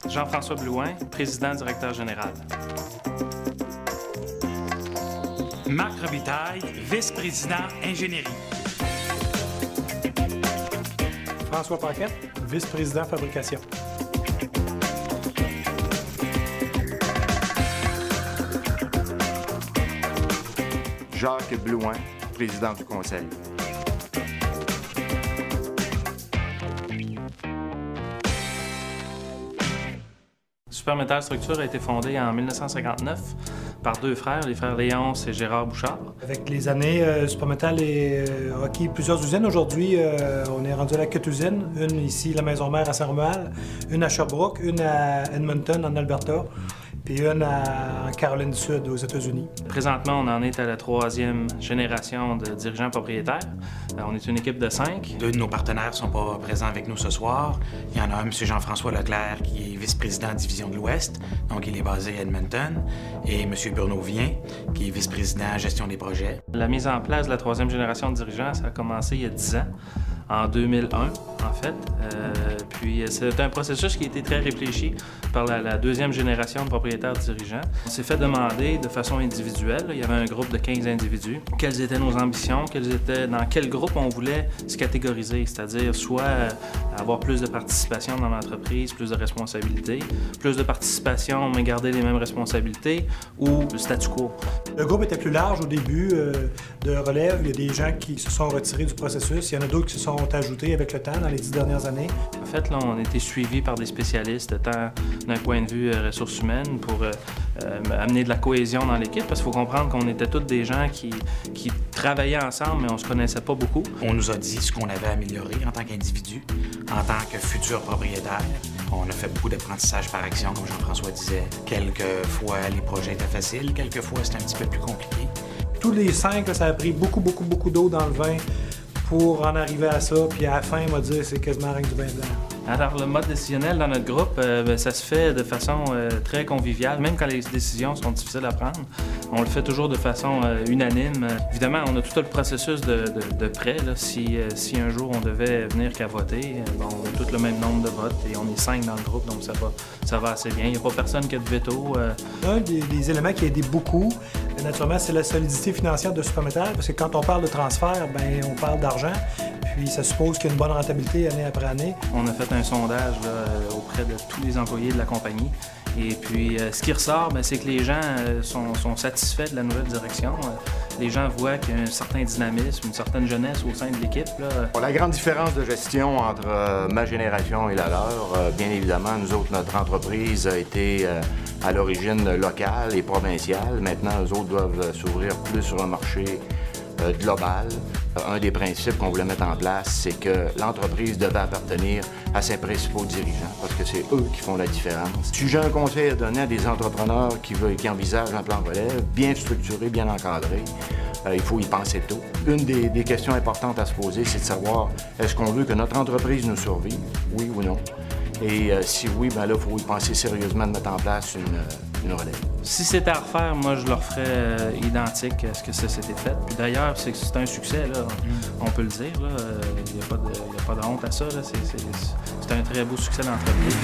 Jean-François Blouin, président-directeur général. Marc Robitaille, vice-président ingénierie. François Paquette, vice-président fabrication. Jacques Blouin, président du conseil. Super Structure a été fondée en 1959 par deux frères, les frères Léonce et Gérard Bouchard. Avec les années, Supermetal a acquis plusieurs usines. Aujourd'hui, on est rendu à la 4 usines. Une ici, la Maison Mère à Saint-Romuald, une à Sherbrooke, une à Edmonton, en Alberta, puis une en Caroline du Sud, aux États-Unis. Présentement, on en est à la 3e génération de dirigeants propriétaires. On est une équipe de 5. Deux de nos partenaires ne sont pas présents avec nous ce soir. Il y en a un, M. Jean-François Leclerc, qui est vice-président division de l'Ouest, donc il est basé à Edmonton, et M. Burnovien, qui est vice-président gestion des projets. La mise en place de la 3e génération de dirigeants, ça a commencé il y a 10 ans, en 2001 en fait. Puis c'est un processus qui a été très réfléchi par la 2e génération de propriétaires dirigeants. On s'est fait demander de façon individuelle, il y avait un groupe de 15 individus, quelles étaient nos ambitions, dans quel groupe on voulait se catégoriser, c'est-à-dire soit avoir plus de participation dans l'entreprise, plus de responsabilités, plus de participation mais garder les mêmes responsabilités, ou le statu quo. Le groupe était plus large au début de relève. Il y a des gens qui se sont retirés du processus. Il y en a d'autres qui se sont ajoutés avec le temps dans les 10 dernières années. En fait, là, on a été suivis par des spécialistes, tant d'un point de vue ressources humaines, pour amener de la cohésion dans l'équipe, parce qu'il faut comprendre qu'on était tous des gens qui travaillaient ensemble, mais on se connaissait pas beaucoup. On nous a dit ce qu'on avait amélioré en tant qu'individu, en tant que futur propriétaire. On a fait beaucoup d'apprentissage par action, comme Jean-François disait. Quelquefois, les projets étaient faciles, quelquefois, c'était un petit peu plus compliqué. Tous les 5, ça a pris beaucoup d'eau dans le vin pour en arriver à ça. Puis à la fin, on m'a dit c'est quasiment rien que du vin blanc. Alors, le mode décisionnel dans notre groupe, ça se fait de façon très conviviale, même quand les décisions sont difficiles à prendre. On le fait toujours de façon unanime. Évidemment, on a tout le processus de prêt. Là. Si un jour on devait venir qu'à voter, on a tout le même nombre de votes et on est 5 dans le groupe, donc ça va assez bien. Il n'y a pas personne qui a de veto. Un des éléments qui a aidé beaucoup, naturellement, c'est la solidité financière de Supermetal, parce que quand on parle de transfert, bien, on parle d'argent. Puis ça suppose qu'il y a une bonne rentabilité année après année. On a fait un sondage là, auprès de tous les employés de la compagnie. Et puis, ce qui ressort, c'est que les gens sont satisfaits de la nouvelle direction. Les gens voient qu'il y a un certain dynamisme, une certaine jeunesse au sein de l'équipe. La grande différence de gestion entre ma génération et la leur, bien évidemment, nous autres, notre entreprise a été à l'origine locale et provinciale. Maintenant, eux autres doivent s'ouvrir plus sur un marché global. Un des principes qu'on voulait mettre en place, c'est que l'entreprise devait appartenir à ses principaux dirigeants, parce que c'est eux qui font la différence. Si j'ai un conseil à donner à des entrepreneurs qui envisagent un plan relève, bien structuré, bien encadré, il faut y penser tôt. Une des questions importantes à se poser, c'est de savoir, est-ce qu'on veut que notre entreprise nous survive, oui ou non? Et si oui, là, il faut y penser sérieusement de mettre en place une relève. Si c'était à refaire, moi, je le referais identique à ce que ça s'était fait. Puis d'ailleurs, c'est un succès, là. On peut le dire, là. Il n'y a pas de honte à ça, là. C'est un très beau succès d'entreprise.